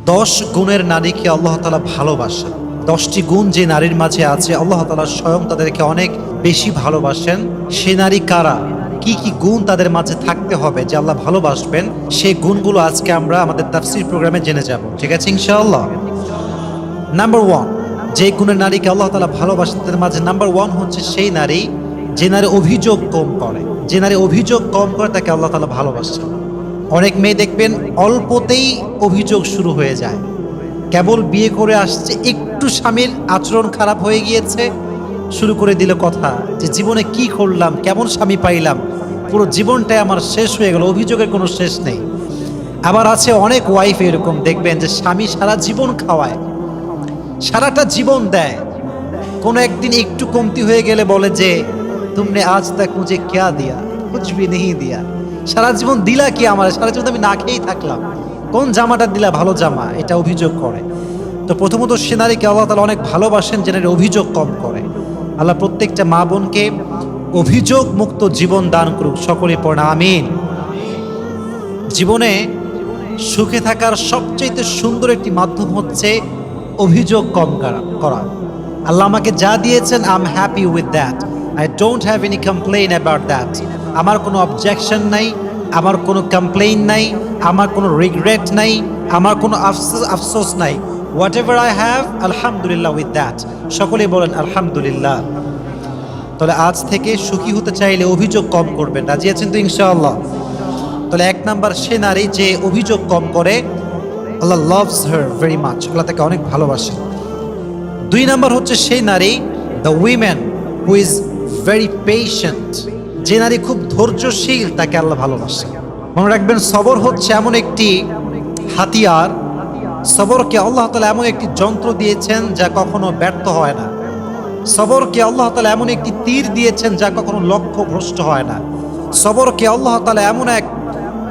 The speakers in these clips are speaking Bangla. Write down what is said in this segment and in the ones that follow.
10 গুণের নারীকে আল্লাহ তাআলা ভালোবাসেন। 10টি গুণ যে নারীর মাঝে আছে আল্লাহ তাআলা স্বয়ং তাদেরকে অনেক বেশি ভালোবাসেন। সে নারী কারা, কি কি গুণ তাদের মাঝে থাকতে হবে যে আল্লাহ ভালোবাসবেন, সেই গুণগুলো আজকে আমরা আমাদের তাফসীর প্রোগ্রামে জেনে যাব। ঠিক আছে ইনশাআল্লাহ। নাম্বার 1, যে গুণের নারীকে আল্লাহ তাআলা ভালোবাসেন তাদের মাঝে নাম্বার 1 হচ্ছে সেই নারী যে নারী অভিযোগ কম করে। যে নারী অভিযোগ কম করে তাকে আল্লাহ তাআলা ভালোবাসেন। অনেক মেয়ে দেখবেন অল্পতেই অভিযোগ শুরু হয়ে যায়। কেবল বিয়ে করে আসছে, একটু স্বামীর আচরণ খারাপ হয়ে গিয়েছে, শুরু করে দিল কথা যে জীবনে কি করলাম, কেমন স্বামী পাইলাম, পুরো জীবনটাই আমার শেষ হয়ে গেল, অভিযোগের কোনো শেষ নেই। আবার আছে অনেক ওয়াইফ এরকম দেখবেন যে স্বামী সারা জীবন খাওয়ায়, সারাটা জীবন দেয়, কোনো একদিন একটু কমতি হয়ে গেলে বলে যে তুমনে আজ তক মুঝে ক্যা দিয়া, কুছ ভি নেহি দিয়া। সারা জীবন দিলা কি আমার, সারা জীবন আমি না খেয়েই থাকলাম, কোন জামাটা দিলা ভালো জামা, এটা অভিযোগ করে। তো প্রথমত সে নারীকে আল্লাহ তাআলা অনেক ভালোবাসেন যে নারী অভিযোগ কম করে। আল্লাহ প্রত্যেকটা মা বোনকে অভিযোগ মুক্ত জীবন দান করুক, সকলে পড়ে আমিন। জীবনে সুখে থাকার সবচেয়ে সুন্দর একটি মাধ্যম হচ্ছে অভিযোগ কম করা। আল্লাহ আমাকে যা দিয়েছেন I am happy with that, I don't have any complain about that. আমার কোনো অবজেকশন নাই, আমার কোনো কমপ্লেইন নাই, আমার কোনো রিগ্রেট নাই, আমার কোনো আফসোস নাই। হোয়াট এভার আই হ্যাভ, আলহামদুলিল্লাহ উইথ দ্যাট। সকলেই বলেন আলহামদুলিল্লাহ। তাহলে আজ থেকে সুখী হতে চাইলে অভিযোগ কম করবেন, রাজি আছেন তো ইনশাআল্লাহ? তাহলে 1 নাম্বার সে নারী যে অভিযোগ কম করে, আল্লাহ লাভস হার ভেরি মাচ, আল্লাহ তাকে অনেক ভালোবাসে। 2 নাম্বার হচ্ছে সেই নারী the women who is very patient, যে নারী খুব ধৈর্যশীল তাকে আল্লাহ ভালোবাসে। মনে রাখবেন সবর হচ্ছে এমন একটি হাতিয়ার, সবরকে আল্লাহ তাআলা এমন একটি যন্ত্র দিয়েছেন যা কখনো ব্যর্থ হয় না। সবরকে আল্লাহ তাআলা এমন একটি তীর দিয়েছেন যা কখনো লক্ষ্য ভ্রষ্ট হয় না। সবরকে আল্লাহ তাআলা এমন এক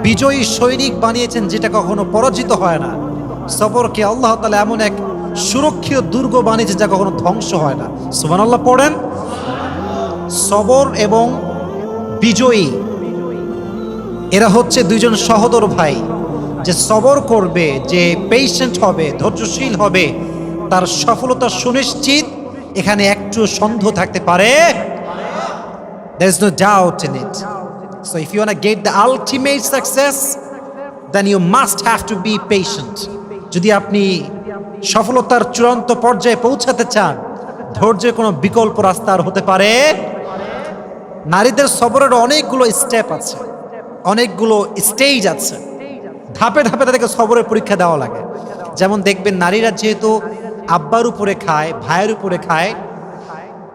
বিজয়ী সৈনিক বানিয়েছেন যেটা কখনো পরাজিত হয় না। সবরকে আল্লাহ তাআলা এমন এক সুরক্ষিত দুর্গ বানিয়েছেন যা কখনো ধ্বংস হয় না। সুবহানাল্লাহ পড়েন। সবর এবং বিজয়ী এরা হচ্ছে দুইজন সহোদর ভাই। যে সবর করবে, যে পেশেন্ট হবে, ধৈর্যশীল হবে, তার সফলতা সুনিশ্চিত, এখানে একটু সন্দেহ থাকতে পারে। There is no doubt in it. So if you want to get the ultimate success, then you must have to be patient. যদি আপনি সফলতার চূড়ান্ত পর্যায়ে পৌঁছাতে চান, ধৈর্যের কোনো বিকল্প রাস্তা আর হতে পারে। নারীদের সবরের অনেকগুলো স্টেপ আছে, অনেকগুলো স্টেজ আছে, ধাপে ধাপে তাদেরকে সবরের পরীক্ষা দেওয়া লাগে। যেমন দেখবেন নারীরা যেহেতু আব্বার উপরে খায়, ভাইয়ের উপরে খায়,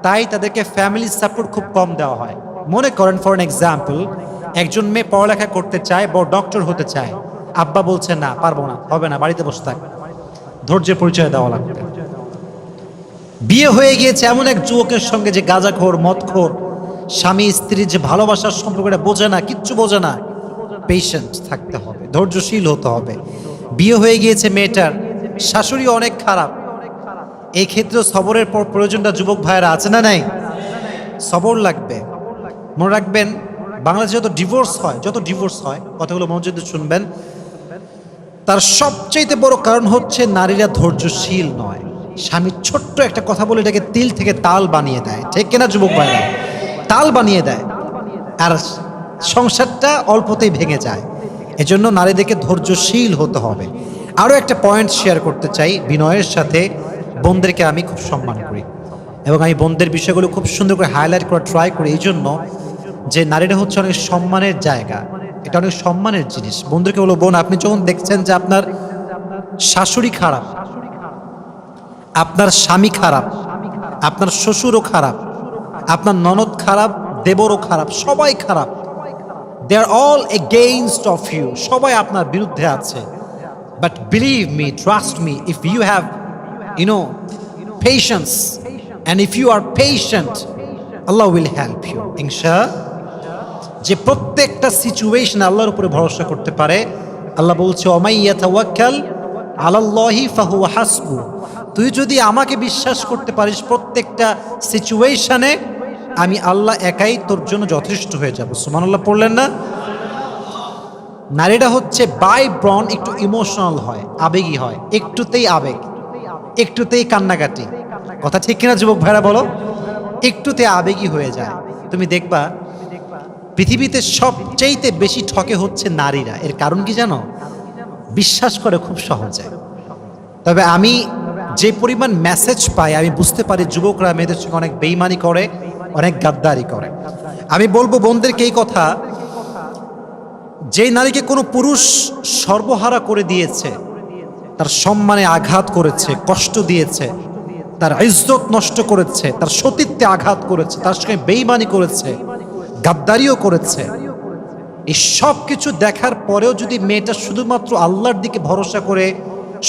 তাই তাদেরকে ফ্যামিলি সাপোর্ট খুব কম দেওয়া হয়। মনে করেন ফর এন এক্সাম্পল, একজন মেয়ে পড়ালেখা করতে চায়, বড় ডক্টর হতে চায়, আব্বা বলছে না, পারবো না, হবে না, বাড়িতে বসে থাক। ধৈর্যের পরিচয় দেওয়া লাগবে। বিয়ে হয়ে গিয়েছে এমন এক যুবকের সঙ্গে যে গাঁজাখোর, মদখোর, স্বামী স্ত্রীর যে ভালোবাসার সম্পর্কটা বোঝে না, কিচ্ছু বোঝে না। পেশেন্ট থাকতে হবে, ধৈর্যশীল হতে হবে। বিয়ে হয়ে গিয়েছে মেয়েটার, শাশুড়ি অনেক খারাপ, এই ক্ষেত্রে সবরের প্রয়োজনটা যুবক ভাইয়েরা আছে না নাই? সবর লাগবে। মনে রাখবেন বাংলাদেশে যত ডিভোর্স হয়, কথাগুলো মনোযোগ দিয়ে শুনবেন, তার সবচেয়ে বড় কারণ হচ্ছে নারীরা ধৈর্যশীল নয়। স্বামী ছোট্ট একটা কথা বলে এটাকে তিল থেকে তাল বানিয়ে দেয়, ঠিক কিনা যুবক ভাইরা? তাল বানিয়ে দেয়, আর সংসারটা অল্পতেই ভেঙে যায়। এজন্য নারীদেরকে ধৈর্যশীল হতে হবে। আরও একটা পয়েন্ট শেয়ার করতে চাই বিনয়ের সাথে। বোনদেরকে আমি খুব সম্মান করি এবং আমি বোনদের বিষয়গুলো খুব সুন্দর করে হাইলাইট করার ট্রাই করি, এই জন্য যে নারীরা হচ্ছে অনেক সম্মানের জায়গা, এটা অনেক সম্মানের জিনিস। বোনদেরকে বলো, বোন আপনি যখন দেখছেন যে আপনার শাশুড়ি খারাপ, আপনার স্বামী খারাপ, আপনার শ্বশুরও খারাপ, আপনার ননদ খারাপ, দেবরও খারাপ, সবাই খারাপ, they are all against of you, সবাই আপনার বিরুদ্ধে আছে। But believe me, trust me, if you have patience, and if you are patient, Allah will help you, ইনশাআল্লাহ। যে প্রত্যেকটা সিচুয়েশন আল্লাহর উপরে ভরসা করতে পারে, আল্লাহ বলছে ওমাই ইয়াতাওয়াক্কাল আলাল্লাহি ফাহুয়া হাসবু। তুই যদি আমাকে বিশ্বাস করতে পারিস প্রত্যেকটা সিচুয়েশনে, আমি আল্লাহ একাই তোর জন্য যথেষ্ট হয়ে যাব। সুবহানাল্লাহ পড়লেন না? নারীরা হচ্ছে বাই ব্রন একটু ইমোশনাল হয়, আবেগী হয়, একটুতেই আবেগ, একটুতেই কান্নাকাটি। কথা ঠিক কিনা যুবক ভাইরা বলো? একটুতে আবেগী হয়ে যায়। তুমি দেখবা পৃথিবীতে সবচেয়েতে বেশি ঠকে হচ্ছে নারীরা। এর কারণ কি জানো? বিশ্বাস করে খুব সহজে। তবে আমি যে পরিমাণ মেসেজ পাই, আমি বুঝতে পারি যুবকরা মেয়েদের সঙ্গে অনেক বেইমানি করে, অনেক গাদ্দারি করে। আমি বলবো বোনদেরকে এই কথা, যেই নারীকে কোনো পুরুষ সর্বহারা করে দিয়েছে, তার সম্মানে আঘাত করেছে, কষ্ট দিয়েছে, তার ইজ্জত নষ্ট করেছে, তার সতীত্বে আঘাত করেছে, তার সঙ্গে বেইমানি করেছে, গাদ্দারিও করেছে, এই সব কিছু দেখার পরেও যদি মেয়েটা শুধুমাত্র আল্লাহর দিকে ভরসা করে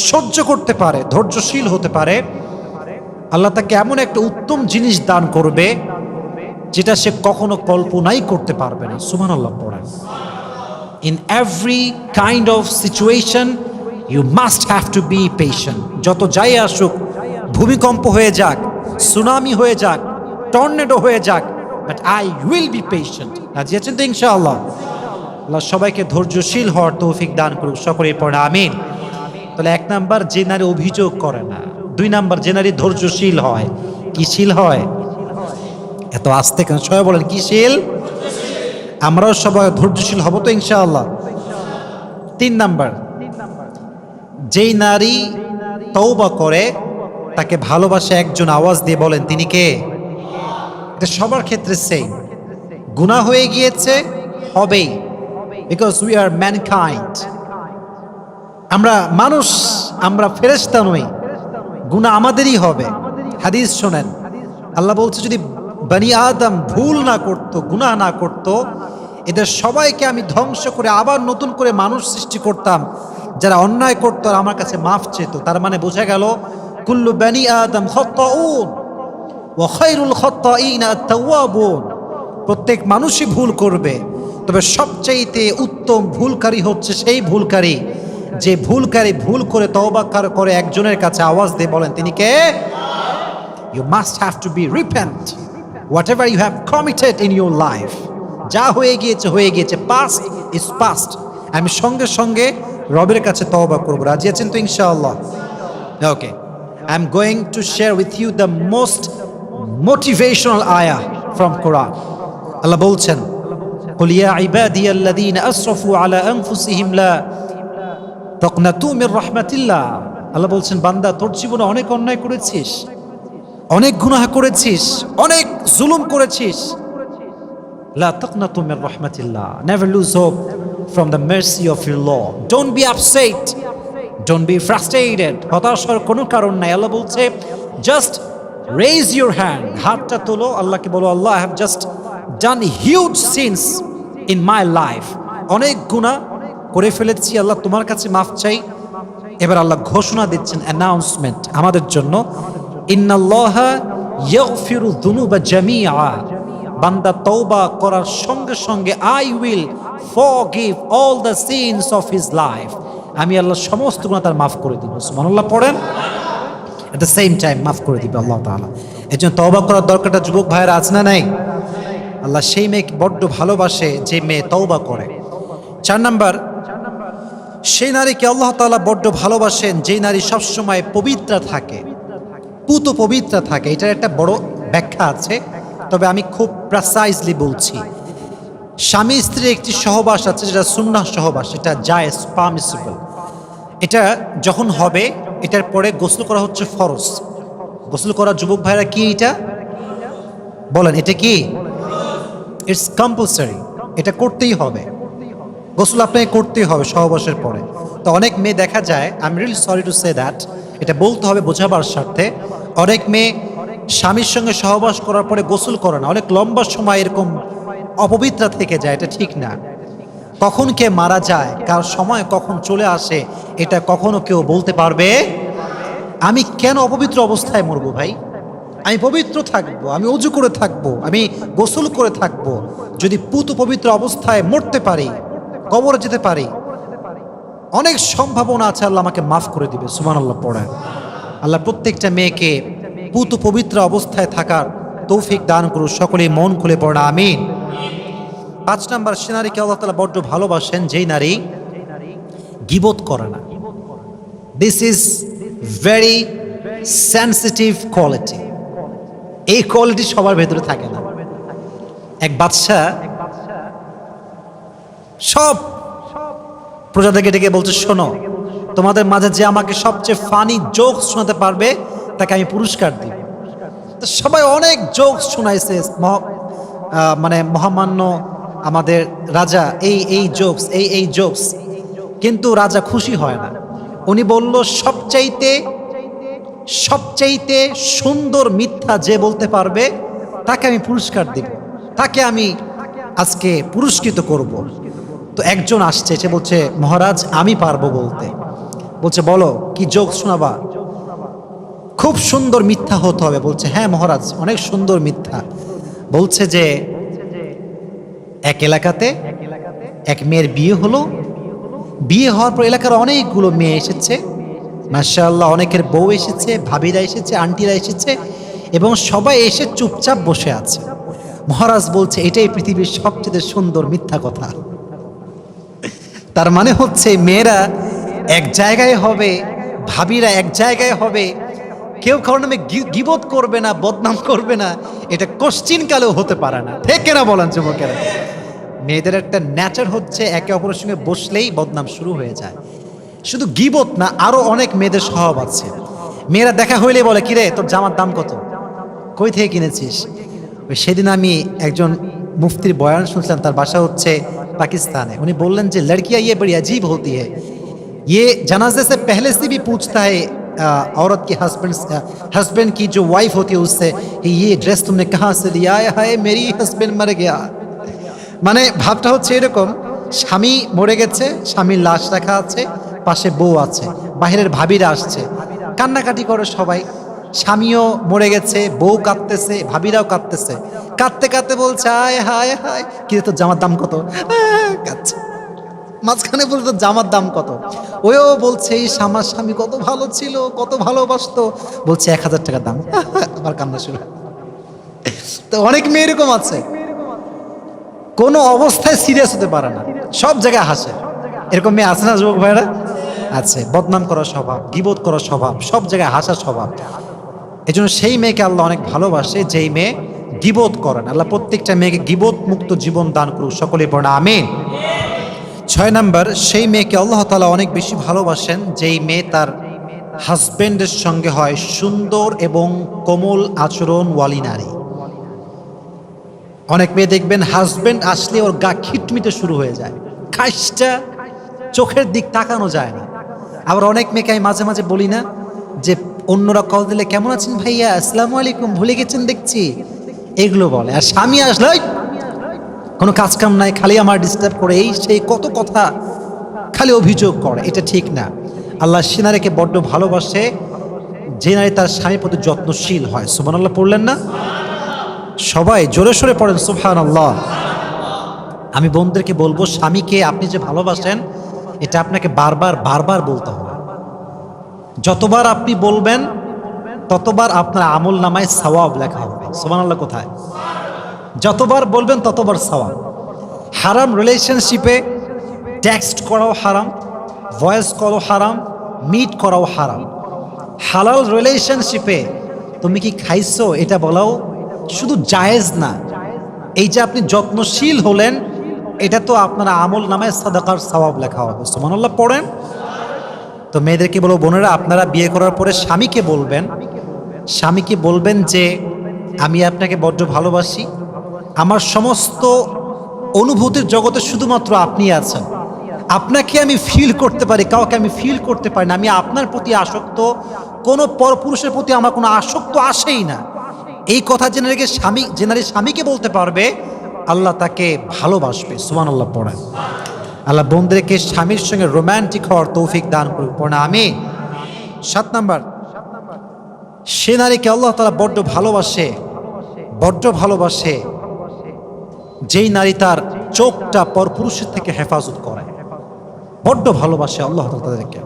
সহ্য করতে পারে, ধৈর্যশীল হতে পারে, আল্লাহ তাকে এমন একটা উত্তম জিনিস দান করবে যেটা সে কখনো কল্পনাই করতে পারবে না। সুবহানাল্লাহ পড়েন। In every kind of situation you must have to be patient. যত যাই আসুক, ভূমিকম্প হয়ে যাক, সুনামি হয়ে যাক, টর্নেডো হয়ে যাক, but I will be patient. রাজি আছেন তো ইনশাআল্লাহ? আল্লাহ সবাইকে ধৈর্যশীল হওয়ার তৌফিক দান করুক, সকলেই পড়ে আমিন। তাহলে 1 নাম্বার, যে নারী অভিযোগ করে না। 2 নাম্বার, যে নারী ধৈর্যশীল হয়। কি শীল হয়? এত আস্তে কেন? সবাই বলেন কি শীল? আমরাও সবাই ধৈর্যশীল হব তো ইনশাআল্লাহ। 3 নাম্বার, যেই নারী তওবা করে তাকে ভালোবাসে একজন, আওয়াজ দিয়ে বলেন তিনি কে? এটা সবার ক্ষেত্রে সেম। গুনাহ হয়ে গিয়েছে, হবেই, বিকজ উই আর ম্যানকাইন্ড। আমরা মানুষ, আমরা ফেরেশতা নই, গুনাহ আমাদেরই হবে। হাদিস শোনেন, আল্লাহ বলছে যদি বনি আদম ভুল না করত, গুনাহ না করত, এদের সবাইকে আমি ধ্বংস করে আবার নতুন করে মানুষ সৃষ্টি করতাম যারা অন্যায় করত আর আমার কাছে মাফ চেত। তার মানে বোঝা গেল কুল্লু বনি আদম খাত্তাউন ওয়া খায়রুল খাত্তাইনা আত-তাওয়াবুন। প্রত্যেক মানুষই ভুল করবে, তবে সবচাইতে উত্তম ভুলকারী হচ্ছে সেই ভুলকারী যে ভুলকারী ভুল করে তওবা করে একজনের কাছে, আওয়াজ দিয়ে বলেন তিনি কে? You must have to be repent whatever you have committed in your life. যা হয়ে গিয়েছে হয়ে গিয়েছে, past is past। আমি সঙ্গে সঙ্গে রবের কাছে তওবা করব। রাজি আছেন তো ইনশাআল্লাহ? ওকে, I am going to share with you the most motivational ayah from Quran. আল্লাহ বলছেন, قل يا عبادي الذين أسرفوا على أنفسهم لا تقنطوا من رحمة الله। আল্লাহ বলছেন, বান্দা তোর জীবনে অনেক অন্যায় করেছিস, অনেক গুনাহ করেছিস, অনেক জুলুম করেছিস, লা তাকনাতু মির রাহমাতিল্লাহ, never lose hope from the mercy of your lord. Don't be upset, don't be frustrated. হতাশ হওয়ার কোনো কারণ নাই। আল্লাহ বলছে, জাস্ট রেজ ইউর হ্যান্ড, হাতটা তোলো, আল্লাহকে বলো, Allah I have just done huge sins in my life. অনেক গুনাহ করে ফেলেছি, আল্লাহ তোমার কাছে মাফ চাই। এবার আল্লাহ ঘোষণা দিচ্ছেন, অ্যানাউন্সমেন্ট আমাদের জন্য, ইন্নাল্লাহা ইয়াগফিরু যুনুবা জামিআ। বান্দা তওবা করার সঙ্গে সঙ্গে I will forgive all the sins of his life. আমি আল্লাহ সমস্ত গুনাহ তার মাফ করে দিব। সুবহানাল্লাহ পড়েন। এট দ্য সেম টাইম মাফ করে দিবে আল্লাহ তাআলা। এই জন্য তওবা করার দরকারটা যুবক ভাইয়েরা আছে না নাই? আল্লাহ সেই মেয়েকে বড্ড ভালোবাসে যে মেয়ে তওবা করে। 4 নাম্বার, সেই নারীকে আল্লাহ তাআলা বড্ড ভালোবাসেন যেই নারী সবসময় পবিত্র থাকে, পুত পবিত্র থাকে। এটার একটা বড় ব্যাখ্যা আছে, তবে আমি খুব প্রেসাইজলি বলছি। স্বামী স্ত্রীর একটি সহবাস আছে যেটা সুন্নাহ সহবাস, এটা জায়েজ, পারমিসিবল। এটা যখন হবে, এটার পরে গোসল করা হচ্ছে ফরজ। গোসল করা যুবক ভাইরা কি এটা বলেন, এটা কি? ইটস কম্পালসারি, এটা করতেই হবে। গোসল আপনাকে করতেই হবে সহবাসের পরে। তো অনেক মেয়ে দেখা যায়, I am really sorry to say that, এটা বলতে হবে বোঝাবার স্বার্থে, অনেক মেয়ে স্বামীর সঙ্গে সহবাস করার পরে গোসল করে না, অনেক লম্বা সময় এরকম অপবিত্র থেকে যায়। এটা ঠিক না। কখন কে মারা যায়, কার সময় কখন চলে আসে, এটা কখনো কেউ বলতে পারবে? আমি কেন অপবিত্র অবস্থায় মরবো ভাই? আমি পবিত্র থাকবো, আমি অজু করে থাকবো, আমি গোসল করে থাকবো। যদি পুত পবিত্র অবস্থায় মরতে পারি, কবরে যেতে পারি, অনেক সম্ভাবনা আছে আল্লাহ আমাকে মাফ করে দিবে। সুবহানাল্লাহ পড়েন। আল্লাহ প্রত্যেকটা মেয়েকে পুত পবিত্র অবস্থায় থাকার তৌফিক দান করুন, সকলেই মন খুলে পড়া আমিন। 5 নাম্বার, সে নারীকে আল্লাহ তাআলা বড্ড ভালোবাসেন যেই নারী গীবত করে না। This is very sensitive quality. এই কোয়ালিটি সবার ভেতরে থাকে না। এক বাদশা সব প্রজাদেরকে ডেকে বলছে, শোনো, তোমাদের মাঝে যে আমাকে সবচেয়ে ফানি জোকস শোনাতে পারবে তাকে আমি পুরস্কার দিব। তো সবাই অনেক জোকস শোনাইছে, মানে মহামান্য আমাদের রাজা এই জোকস এই জোকস, কিন্তু রাজা খুশি হয় না। উনি বলল, সবচাইতে সুন্দর মিথ্যা যে বলতে পারবে তাকে আমি পুরস্কার দিব, তাকে আমি আজকে পুরস্কৃত করব। তো একজন আসছে, সে বলছে, মহারাজ আমি পারবো বলতে। বলছে, বলো কি জোক শোনাবা? খুব সুন্দর মিথ্যা হতে হবে। বলছে, হ্যাঁ মহারাজ, অনেক সুন্দর মিথ্যা। বলছে যে এক এলাকাতে এক মেয়ের বিয়ে হলো। বিয়ে হওয়ার পর এলাকার অনেকগুলো মেয়ে এসেছে, মাশাআল্লাহ, অনেকের বউ এসেছে, ভাবিরা এসেছে, আন্টিরা এসেছে, এবং সবাই এসে চুপচাপ বসে আছে। মহারাজ বলছে, এটাই পৃথিবীর সবচেয়ে সুন্দর মিথ্যা কথা। তার মানে হচ্ছে মেয়েরা এক জায়গায় হবে, ভাবিরা এক জায়গায় হবে, কেউ কারণ নামে গীবত করবে না, বদনাম করবে না, এটা কোশ্চিন কালেও হতে পারে না। ঠিক না বলেন যুবকেরা? মেয়েদের একটা নেচার হচ্ছে একে অপরের সঙ্গে বসলেই বদনাম শুরু হয়ে যায়। শুধু গীবত না, আরো অনেক মেয়েদের স্বভাব আছে। মেয়েরা দেখা হইলে বলে, কিরে তোর জামার দাম কত, কই থেকে কিনেছিস? সেদিন আমি একজন মুফতির বয়ান শুনছিলাম, তার বাসা হচ্ছে पाकिस्तान है। उन्हें बोलन जे लड़कियां ये बड़ी अजीब होती है, ये जनाजे से पहले से भी पूछता है औरत के हस्बैंड की जो वाइफ होती है उससे, ये ड्रेस तुमने कहाँ से लिया है? मेरी हस्बैंड मर गया। মানে ভাবটা হচ্ছে এরকম, স্বামী মরে গেছে, স্বামীর লাশ রাখা আছে, পাশে বউ আছে, বাহিরের ভাবিরা আসছে, কান্নাকাটি করে সবাই। স্বামীও মরে গেছে, বউ কাঁদতেছে, ভাবিরাও কাঁদতেছে, কাঁদতে কাঁদতে বলছে, হায় হায় হায়, কি তোর জামার দাম কত? কাঁদছে। মাঝখানে বলতো জামার দাম কত? ওও বলছে, এই আমার স্বামী কত ভালো ছিল, কত ভালোবাসতো। বলছে 1000 টাকা দাম। আবার কান্না শুরু। তো অনেক মেয়ে এরকম আছে, কোনো অবস্থায় সিরিয়াস হতে পারে না, সব জায়গায় হাসে। এরকম মেয়ে আছে না যুবক ভাইরা? আছে। বদনাম করার স্বভাব, গীবত করার স্বভাব, সব জায়গায় হাসার স্বভাব। এই জন্য সেই মেয়েকে আল্লাহ অনেক ভালোবাসে যেই মেয়ে গীবত করেন। আল্লাহ প্রত্যেকটা মেয়েকে গীবত মুক্ত জীবন দান করুক, সকলে পড়া আমিন। 6 নাম্বার, সেই মেয়েকে আল্লাহ তাআলা অনেক বেশি ভালোবাসেন যেই মেয়ে তার হাজবেন্ডের সঙ্গে হয় সুন্দর এবং কোমল আচরণওয়ালী নারী। অনেক মেয়ে দেখবেন হাজবেন্ড আসলে ওর গা খিটমিটে শুরু হয়ে যায়, খাইসটা, চোখের দিক তাকানো যায় না। আবার অনেক মেয়েকে আমি মাঝে মাঝে বলি না যে অন্যরা কল দিলে, কেমন আছেন ভাইয়া, আসসালামু আলাইকুম, ভুলে গেছেন দেখছি, এগুলো বলে। আর স্বামী আসলে কোনো কাজ কাম নাই, খালি আমার ডিস্টার্ব করে, এই সেই কত কথা, খালি অভিযোগ করে। এটা ঠিক না। আল্লাহ সে নারীকে বড্ড ভালোবাসে যে নারী তার স্বামীর প্রতি যত্নশীল হয়। সুবহানাল্লাহ পড়লেন না? সবাই জোরে সোরে পড়েন সুবহানাল্লাহ। আমি বোনদেরকে বলবো, স্বামীকে আপনি যে ভালোবাসেন এটা আপনাকে বারবার বারবার বলতে হবে। যতবার আপনি বলবেন ততবার আপনার আমল নামায় সওয়াব লেখা হবে। সুবহানাল্লাহ কোথায়? যতবার বলবেন ততবার সওয়াব। হারাম রিলেশনশিপে টেক্সট করাও হারাম, ভয়েস কলও হারাম, মিট করাও হারাম। হালাল রিলেশনশিপে তুমি কি খাইছো এটা বলাও শুধু জায়েজ না, এই যে আপনি যত্নশীল হলেন এটা তো আপনার আমল নামায় সাদাকার সওয়াব লেখা হবে। সুবহানাল্লাহ পড়েন। তো মেয়েদেরকে বলবো, বোনেরা আপনারা বিয়ে করার পরে স্বামীকে বলবেন যে আমি আপনাকে বড্ড ভালোবাসি, আমার সমস্ত অনুভূতির জগতে শুধুমাত্র আপনি আছেন, আপনাকে আমি ফিল করতে পারি, কাউকে আমি ফিল করতে পারি না, আমি আপনার প্রতি আসক্ত, কোনো পরপুরুষের প্রতি আমার কোনো আসক্ত আসেই না। এই কথা জেনে রেখে যে নারী স্বামীকে বলতে পারবে আল্লাহ তাকে ভালোবাসবে। সুবহানাল্লাহ পড়েন। আল্লাহ বোনদেরকে স্বামীর সঙ্গে রোমান্টিক হওয়ার তৌফিক দান করুক, পড়েন আমিন। 7 নাম্বার, সে নারীকে আল্লাহ তাআলা বড্ড ভালোবাসে যেই নারী তার চোখটা পরপুরুষের থেকে হেফাজত করে। বড্ড ভালোবাসে আল্লাহ তাআলা তাদেরকে।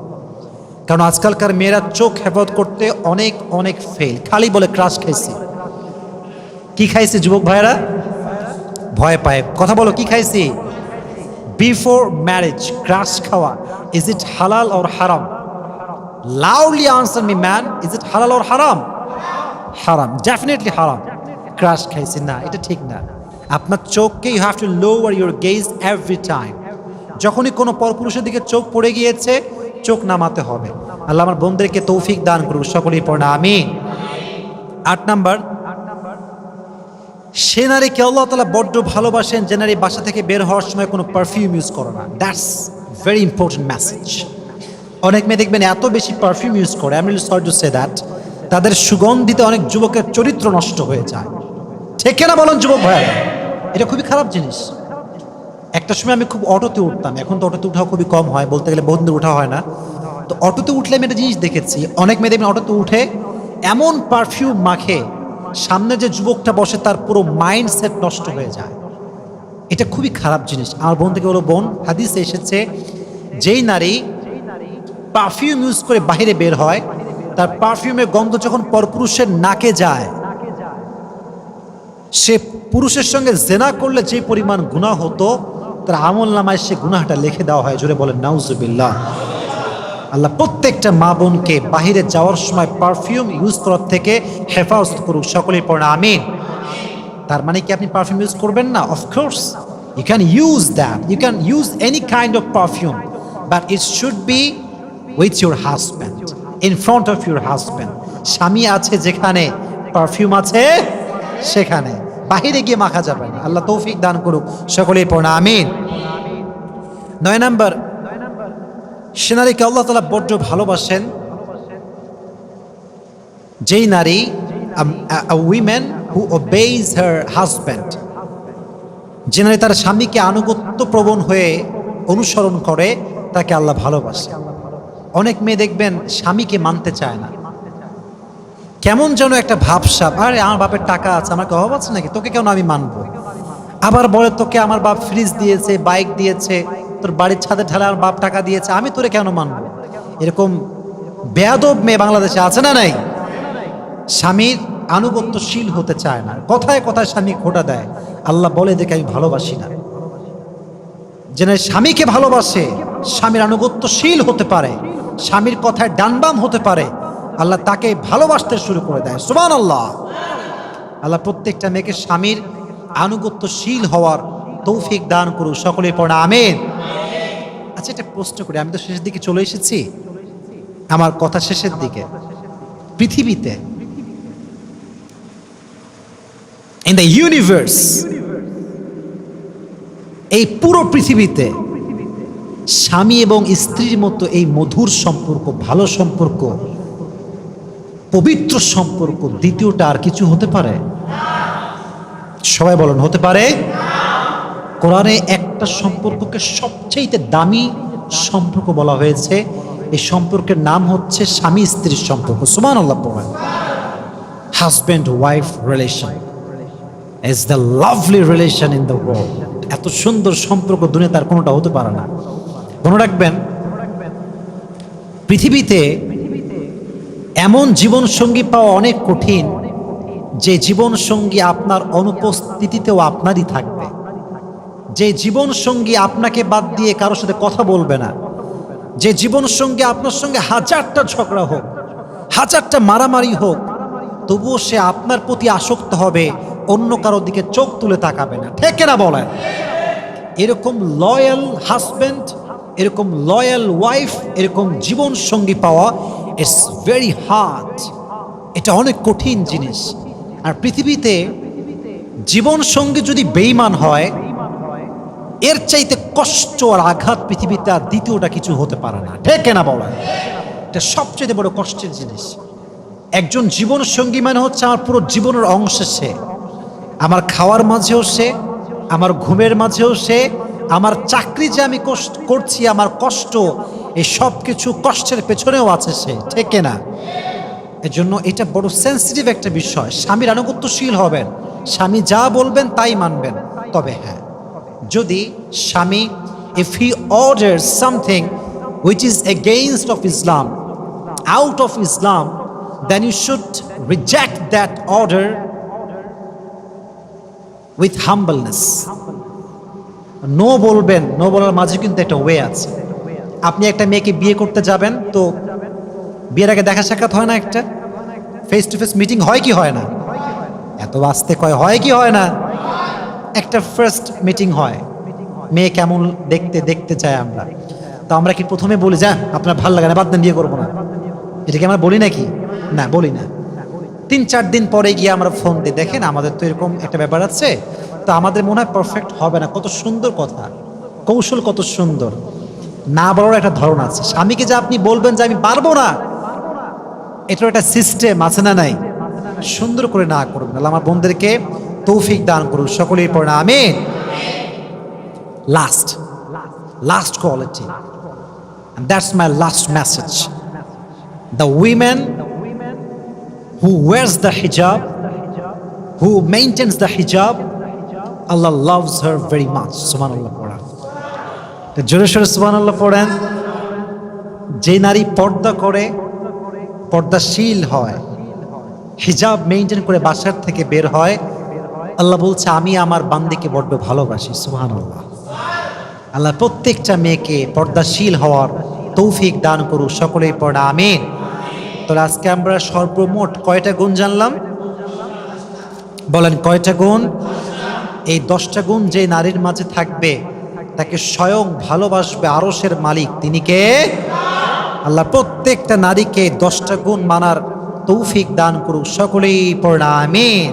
কারণ আজকালকার মেয়েরা চোখ হেফাজত করতে অনেক অনেক ফেল, খালি বলে ক্রাশ খাইছি। কি খাইছে যুবক ভাইয়েরা? ভয় পায়। কথা বলো, কি খাইছি? বিফোর ম্যারেজ ক্রাশ খাওয়া, ইজ ইট হালাল অর হারাম? Loudly answer me man, is it হালাল অর হারাম? হারাম, ডেফিনেটলি হারাম। ক্রাশ খাইছি না, এটা ঠিক না। আপনার চোখকে you have to lower your gaze every time. যখনই কোনো পরপুরুষের দিকে চোখ পড়ে গিয়েছে, চোখ নামাতে হবে। আল্লাহ আমার বোনদেরকে তৌফিক দান করুক, সকলেই পড়না আমিন। 8 নাম্বার, সে নারীকে আল্লাহ তাআলা বড্ড ভালোবাসেন যে নারী বাসা থেকে বের হওয়ার সময় কোনো পারফিউম ইউজ করে না। That's very important message. অনেক মেয়ে দেখবেন এত বেশি পারফিউম ইউজ করে, I am really sorry to say that, তাদের সুগন্ধিতে অনেক যুবকের চরিত্র নষ্ট হয়ে যায়। ঠিক না বলেন যুবক ভাইয়া? এটা খুবই খারাপ জিনিস। একটা সময় আমি খুব অটোতে উঠতাম, এখন তো অটোতে উঠা খুবই কম হয়, বলতে গেলে বহুদিন উঠা হয় না। তো অটোতে উঠলে আমি একটা জিনিস দেখেছি, অনেক মেয়ে দেখবেন অটোতে উঠে এমন পারফিউম মাখে, সামনে যে যুবকটা বসে তার পুরো মাইন্ডসেট নষ্ট হয়ে যায়। এটা খুবই খারাপ জিনিস। আমার বোন থেকে বলো, বোন, হাদিসে এসেছে যেই নারী পারফিউম ইউজ করে বাইরে বের হয়, তার পারফিউমের গন্ধ যখন পরপুরুষের নাকে যায়, সে পুরুষের সঙ্গে জেনা করলে যে পরিমাণ গুনাহ হতো, তার আমল নামায় সে গুনাহটা লিখে দেওয়া হয়। জোরে বলেন নাউজুবিল্লাহ। আল্লাহ প্রত্যেকটা মা বোনকে বাহিরে যাওয়ার সময় পারফিউম ইউজ করার থেকে হেফাজত করুক, সকলেই পড়ে আমিন। তার মানে কি আপনি পারফিউম ইউজ করবেন না? Of course you can use that, you can use any kind of perfume, but it should be with your husband, in front of your husband. স্বামী আছে যেখানে পারফিউম আছে সেখানে, বাহিরে গিয়ে মাখা যাবে না। আল্লাহ তৌফিক দান করুক, সকলেই পড়ে আমিন। 9 নাম্বার, সে নারীকে আল্লাহ তাআলা বড্ড ভালোবাসেন যেই নারী, a woman who obeys her husband, যে নারী তার স্বামীকে আনুগত্য প্রবণ হয়ে অনুসরণ করে, তাকে আল্লাহ ভালোবাসে। অনেক মেয়ে দেখবেন স্বামীকে মানতে চায় না, কেমন যেন একটা ভাবসাব, আরে আমার বাপের টাকা আছে, আমার কি অভাব আছে নাকি, তোকে কেন আমি মানবো? আবার বলে তোকে আমার বাপ ফ্রিজ দিয়েছে, বাইক দিয়েছে, তোর বাড়ির ছাদের ঢালে আমার বাপ টাকা দিয়েছে, আমি তোরে কেন মানবো? এরকম বেয়াদব মেয়ে বাংলাদেশে আছে না নাই? স্বামীর আনুগত্যশীল হতে চায় না, কথায় কথায় স্বামী খোটা দেয়। আল্লাহ বলে দেখে আমি ভালোবাসি না। যে স্বামীকে ভালোবাসে, স্বামীর আনুগত্যশীল হতে পারে, স্বামীর কথায় ডানবাম হতে পারে, আল্লাহ তাকে ভালোবাসতে শুরু করে দেয়। সুবহানাল্লাহ। আল্লাহ প্রত্যেকটা মেয়েকে স্বামীর আনুগত্যশীল হওয়ার তৌফিক দান করুক, সকলে পড়া আমিন। আচ্ছা, একটা প্রশ্ন করি, আমি তো শেষের দিকে চলে এসেছি, আমার কথা শেষের দিকে। পৃথিবীতে, ইন দ্য ইউনিভার্স, এই পুরো পৃথিবীতে স্বামী এবং স্ত্রীর মতো এই মধুর সম্পর্ক, ভালো সম্পর্ক, পবিত্র সম্পর্ক দ্বিতীয়টা আর কিছু হতে পারে? সবাই বলেন, হতে পারে? কোরআনে একটা সম্পর্ককে সবচেয়ে দামি সম্পর্ক বলা হয়েছে, এই সম্পর্কের নাম হচ্ছে স্বামী স্ত্রীর সম্পর্ক। সুবহানাল্লাহ বলেন। Husband wife relation is the lovely relation in the world. এত সুন্দর সম্পর্ক দুনিয়াতে আর কোনোটা হতে পারে না। মনে রাখবেন, পৃথিবীতে এমন জীবন সঙ্গী পাওয়া অনেক কঠিন, যে জীবন সঙ্গী আপনার অনুপস্থিতিতেও আপনারই থাকবে, যে জীবন সঙ্গী আপনাকে বাদ দিয়ে কারোর সাথে কথা বলবে না, যে জীবন সঙ্গী আপনার সঙ্গে হাজারটা ঝগড়া হোক, হাজারটা মারামারি হোক, তবুও সে আপনার প্রতি আসক্ত হবে, অন্য কারোর দিকে চোখ তুলে তাকাবে না। ঠিক না বলেন? এরকম লয়াল হাজব্যান্ড, এরকম লয়াল ওয়াইফ, এরকম জীবন সঙ্গী পাওয়া ইটস ভেরি হার্ড। এটা অনেক কঠিন জিনিস। আর পৃথিবীতে জীবন সঙ্গী যদি বেঈমান হয়, এর চাইতে কষ্ট আর আঘাত পৃথিবীতে আর দ্বিতীয়টা কিছু হতে পারে না। ঠিক না বলেন? এটা সবচেয়ে বড় কষ্টের জিনিস। একজন জীবন সঙ্গী মানে হচ্ছে আমার পুরো জীবনের অংশ। সে আমার খাওয়ার মাঝেও সে, আমার ঘুমের মাঝেও সে, আমার চাকরি যে আমি করছি, আমার কষ্ট, এই সব কিছু কষ্টের পেছনেও আছে সে। ঠিক না? এজন্য এটা বড় সেন্সিটিভ একটা বিষয়। স্বামীর আনুগত্যশীল হবেন, স্বামী যা বলবেন তাই মানবেন। তবে হ্যাঁ, যদি স্বামী, if he orders something which is against of Islam, out of Islam, then you should reject that order with humbleness. No বলবেন, নো বলার মাঝে কিন্তু একটা ওয়ে আছে। আপনি একটা মেয়েকে বিয়ে করতে যাবেন, তো বিয়ের আগে দেখা সাক্ষাৎ হয় না, একটা ফেস টু ফেস মিটিং হয় কি হয় না? এত বাস্তে কয় হয় কি হয় না? একটা ফার্স্ট মিটিং হয়, মেয়ে কেমন দেখতে দেখতে চাই আমরা। তো আমরা কি প্রথমে বলি যা আপনার ভালো লাগে না, বাদ দেন, বিয়ে করবো না? এটা কি আমরা বলি নাকি? না, বলি না। 3-4 দিন পরে গিয়ে আমরা ফোন দিই, দেখেন আমাদের তো এরকম একটা ব্যাপার আছে, তো আমাদের মনে হয় পারফেক্ট হবে না। কত সুন্দর কথা, কৌশল কত সুন্দর। না বলার একটা ধরন আছে। স্বামীকে যে আপনি বলবেন যে আমি পারবো না, এটার একটা সিস্টেম আছে না নাই? সুন্দর করে না করবেন। আল্লাহ আমার বোনদেরকে তৌফিক দান করুন, সকলেই পড়ে না আমিন। Last last quality, and that's my last message. The women who wears the hijab, who maintains the hijab, Allah loves her very much. Subhanallah পড়া, জোরে সোরে সুবহানাল্লাহ পড়েন। যে নারী পর্দা করে, পর্দাশীল হয়, হিজাব মেইনটেইন করে বাসার থেকে বের হয়, আল্লাহ বলছে আমি আমার বান্দিকে বড্ড ভালোবাসি। সুবহানাল্লাহ। আল্লাহ প্রত্যেকটা মেয়েকে পর্দাশীল হওয়ার তৌফিক দান করুক, সকলেই পড়া আমিন। তো আজকে আমরা সর্বমোট কয়টা গুণ জানলাম? বলেন কয়টা গুণ? এই 10টা গুণ যে নারীর মাঝে থাকবে তাকে স্বয়ং ভালোবাসবে আরশের মালিক, তিনি কে? আল্লাহ প্রত্যেকটা নারীকে 10টা গুণ মানার তৌফিক দান করুক, সকলেই পড়া আমিন।